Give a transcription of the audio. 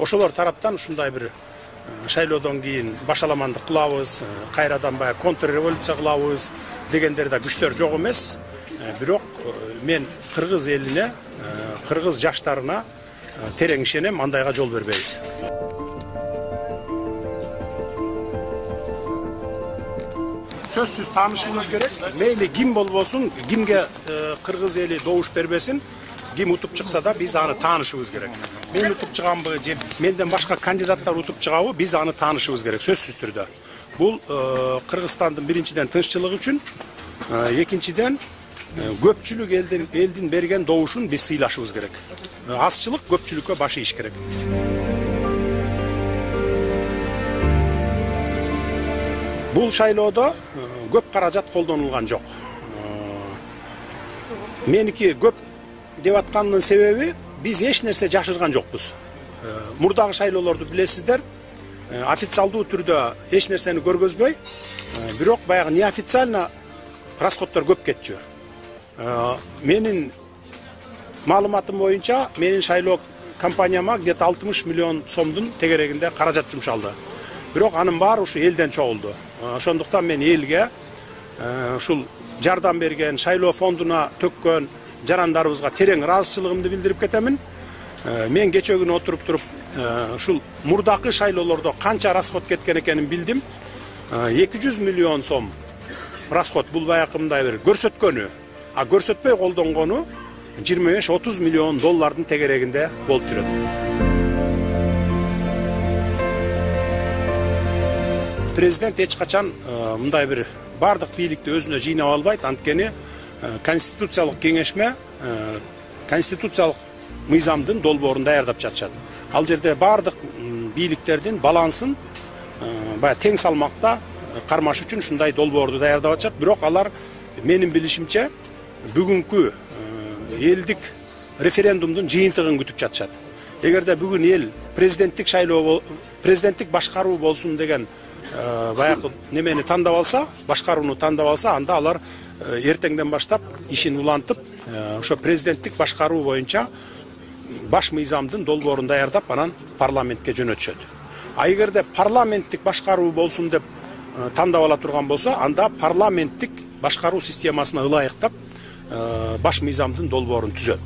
ошолор тараптан ушундай бир шайлоодон кийин башаламандык кылабыз, кайрадан баягы контрреволюция кылабыз дегендер да күчтөр жок эмес. Бирок мен кыргыз элине, кыргыз жаштарына терең ишенем, андайга жол бербейбиз. Сөзсүз таанышыбыз керек. Мейли ким болбосун, кимге кыргыз эли добуш бербесин, ким утуп чыкса да биз аны таанышыбыз керек. Мен утуп чыганбы же менден башка кандидаттар утуп чыгабы, биз аны таанышыбыз керек сөзсүз түрдө. Бул Кыргызстандын биринчиден тынччылыгы үчүн, экинчиден көпчүлүк элдин берген добушун биз сыйлашыбыз керек. Азчылык көпчүлүккө баш ийиш керек. Бул шайлоодо көп каражат колдонулган жок. Меники көп деп аткандын себеби биз эч нерсе жашырган жокпуз. Мурдагы шайлоолорду билесиздер, официалдуу түрдө эч нерсени көргөзбөй, бирок баягы неофициально расходдор көп кетчү. Менин маалыматым боюнча, менин шайлоо компанияма где-то 60 миллион сомдун тегерегинде каражат жумшалды. Бирок анын баары ушу элден чогулду. Ошондуктан мен элге ушул жардам берген, шайлоо фондуна төккөн жарандарыбызга терең ыраазычылыгымды билдирип кетемин. Мен кече күнү отуруп туруп, ушул мурдакы шайлоолордо канча расход кеткен экенин билдим. 200 миллион сом расход бул баягымдай бир көрсөткөнү, а көрсөтпөй колдонгону 25-30 миллион доллардын тегерегинде болуп жүрөт. Президент эч качан мындай бир бардык бийликти өзүнө жыйнап албайт, анткени конституциялык кеңешме конституциялык мыйзамдын долбоорун даярдап жатышат. Ал жерде бардык бийликтердин балансын баягы тең салмакта кармаш үчүн ушундай долбоорду даярдап атышат. Бирок алар менин билишимче бүгүнкү элдик референдумдун жыйынтыгын күтүп жатышат. Эгерде бүгүн эл президенттик шайлоо, президенттик башкаруу болсун деген баягы немени тандап алса, башкарууну тандап алса, анда алар эртеңден баштап ишин улантып, ошо президенттик башкаруу боюнча баш мыйзамдын долбоорун даярдап, анан парламентке жөнөтүшөт. А эгерде парламенттик башкаруу болсун деп тандап ала турган болсо, анда парламенттик башкаруу системасына ылайыктап баш мыйзамдын долбоорун түзөт.